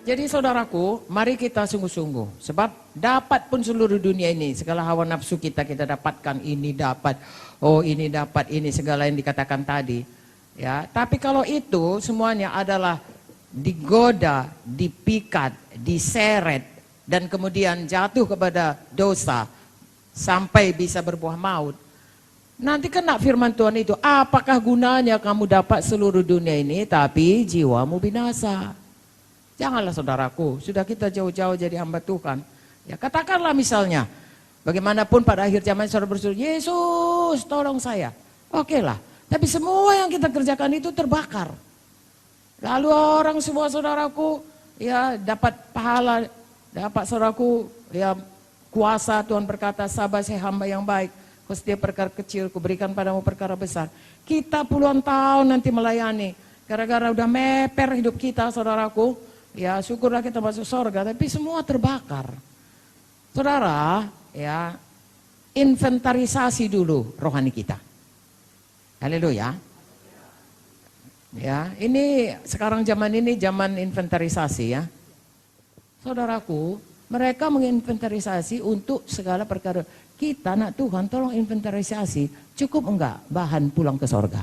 Jadi saudaraku, mari kita sungguh-sungguh. Sebab dapat pun seluruh dunia ini, segala hawa nafsu kita dapatkan, ini dapat, oh ini dapat, ini segala yang dikatakan tadi. Ya, tapi kalau itu semuanya adalah digoda, dipikat, diseret, dan kemudian jatuh kepada dosa, sampai bisa berbuah maut. Nanti kena firman Tuhan itu, apakah gunanya kamu dapat seluruh dunia ini, tapi jiwamu binasa. Janganlah saudaraku, sudah kita jauh-jauh jadi hamba Tuhan. Ya katakanlah misalnya, bagaimanapun pada akhir zaman saudara berseru, Yesus tolong saya. Oke lah, tapi semua yang kita kerjakan itu terbakar. Lalu orang semua saudaraku, ya dapat pahala, dapat saudaraku, ya kuasa. Tuhan berkata, sabar saya hamba yang baik. Kau setiap perkara kecil, kuberikan padamu perkara besar. Kita puluhan tahun nanti melayani, gara-gara udah meper hidup kita saudaraku. Ya syukurlah kita masuk surga, tapi semua terbakar. Saudara, ya inventarisasi dulu rohani kita. Haleluya. Ya, ini sekarang zaman ini zaman inventarisasi ya. Saudaraku, mereka menginventarisasi untuk segala perkara. Kita nak Tuhan tolong inventarisasi, cukup enggak bahan pulang ke surga?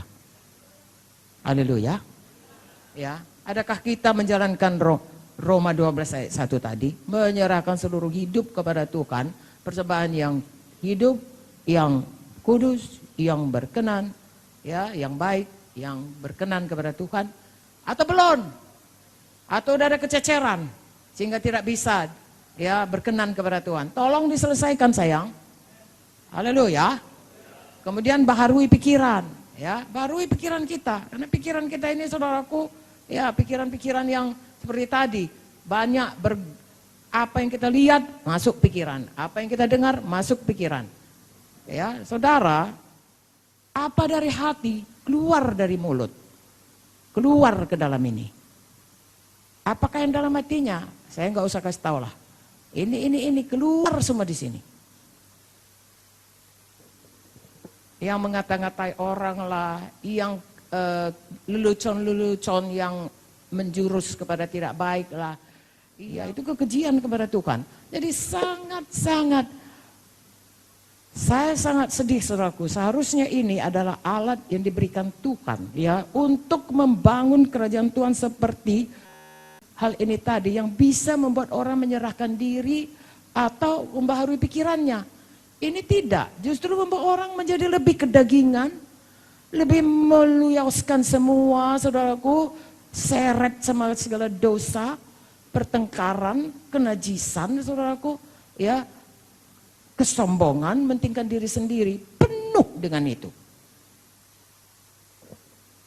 Haleluya. Ya. Adakah kita menjalankan Roma 12 ayat 1 tadi, menyerahkan seluruh hidup kepada Tuhan, persembahan yang hidup, yang kudus, yang berkenan, ya, yang baik, yang berkenan kepada Tuhan, atau belum? Atau udah ada kececeran sehingga tidak bisa ya berkenan kepada Tuhan. Tolong diselesaikan sayang. Haleluya. Kemudian baharui pikiran, ya, baharui pikiran kita, karena pikiran kita ini saudaraku, ya pikiran-pikiran yang seperti tadi, banyak apa yang kita lihat masuk pikiran, apa yang kita dengar masuk pikiran. Ya, saudara, apa dari hati keluar dari mulut, keluar ke dalam ini. Apakah yang dalam hatinya? Saya nggak usah kasih tahu lah. Ini keluar semua di sini. Yang mengata-ngatai orang lah, yang lelucon-lelucon yang menjurus kepada tidak baik lah. Iya, itu kekejian kepada Tuhan. Jadi saya sangat sedih saudaraku. Seharusnya ini adalah alat yang diberikan Tuhan ya untuk membangun kerajaan Tuhan seperti hal ini tadi yang bisa membuat orang menyerahkan diri atau membaharui pikirannya. Ini tidak, justru membuat orang menjadi lebih kedagingan, lebih meluyaskan semua saudaraku, seret sama segala dosa, pertengkaran, kenajisan saudaraku, ya, kesombongan, mementingkan diri sendiri, penuh dengan itu.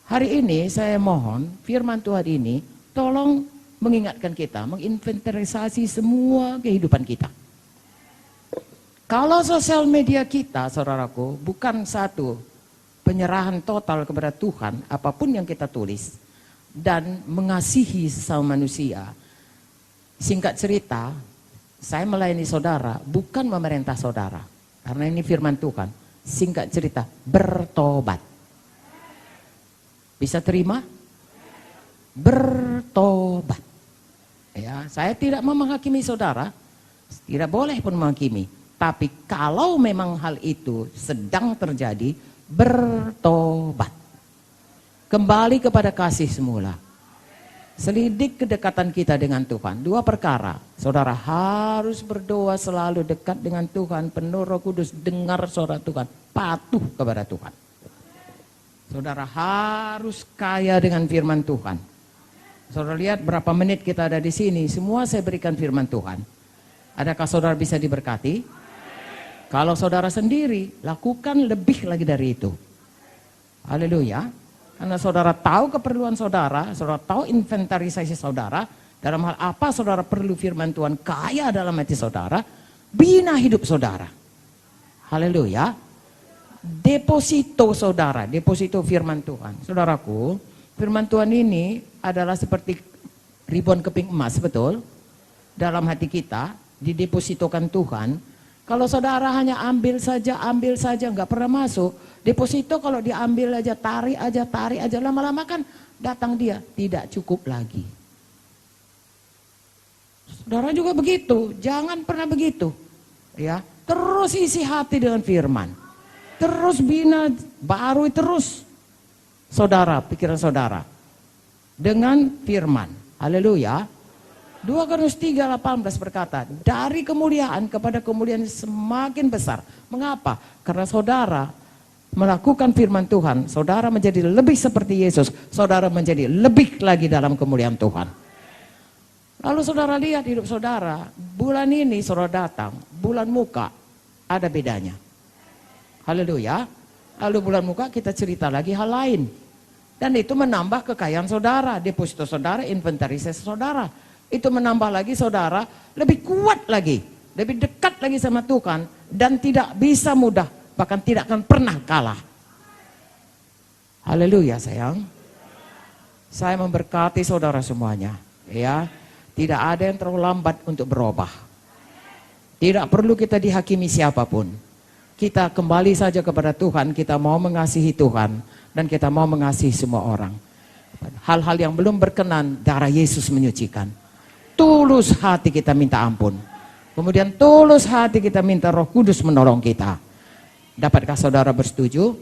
Hari ini saya mohon firman Tuhan ini tolong mengingatkan kita, menginventarisasi semua kehidupan kita. Kalau sosial media kita saudaraku bukan satu penyerahan total kepada Tuhan, apapun yang kita tulis, dan mengasihi sesama manusia. Singkat cerita, saya melayani saudara, bukan memerintah saudara. Karena ini firman Tuhan. Singkat cerita, bertobat. Bisa terima? Bertobat. Ya, saya tidak mau menghakimi saudara, tidak boleh pun menghakimi. Tapi kalau memang hal itu sedang terjadi, bertobat. Kembali kepada kasih semula. Selidik kedekatan kita dengan Tuhan. Dua perkara. Saudara harus berdoa selalu dekat dengan Tuhan. Penuh Roh Kudus, dengar suara Tuhan. Patuh kepada Tuhan. Saudara harus kaya dengan firman Tuhan. Saudara lihat berapa menit kita ada di sini. Semua saya berikan firman Tuhan. Adakah saudara bisa diberkati? Kalau saudara sendiri, lakukan lebih lagi dari itu. Haleluya. Karena saudara tahu keperluan saudara tahu inventarisasi saudara, dalam hal apa saudara perlu firman Tuhan, kaya dalam hati saudara, bina hidup saudara. Haleluya. Deposito saudara, deposito firman Tuhan. Saudaraku, firman Tuhan ini adalah seperti ribuan keping emas, betul? Dalam hati kita, didepositokan Tuhan. Kalau saudara hanya ambil saja, nggak pernah masuk. Deposito kalau diambil aja, tarik aja, lama-lama kan datang dia, tidak cukup lagi. Saudara juga begitu, jangan pernah begitu. Ya, terus isi hati dengan firman. Terus bina, barui terus saudara, pikiran saudara dengan firman. Haleluya. 2 Korintus 3:18 berkata, dari kemuliaan kepada kemuliaan semakin besar. Mengapa? Karena saudara melakukan firman Tuhan, saudara menjadi lebih seperti Yesus, saudara menjadi lebih lagi dalam kemuliaan Tuhan. Lalu saudara lihat hidup saudara, bulan ini saudara datang, bulan muka, ada bedanya. Haleluya. Lalu bulan muka kita cerita lagi hal lain. Dan itu menambah kekayaan saudara, deposito saudara, inventarisasi saudara. Itu menambah lagi saudara lebih kuat lagi, lebih dekat lagi sama Tuhan, dan tidak bisa mudah, bahkan tidak akan pernah kalah. Haleluya sayang. Saya memberkati saudara semuanya, ya. Tidak ada yang terlalu lambat untuk berubah. Tidak perlu kita dihakimi siapapun. Kita kembali saja kepada Tuhan, kita mau mengasihi Tuhan, dan kita mau mengasihi semua orang. Hal-hal yang belum berkenan, darah Yesus menyucikan. Tulus hati kita minta ampun. Kemudian tulus hati kita minta Roh Kudus menolong kita. Dapatkah saudara bersetuju?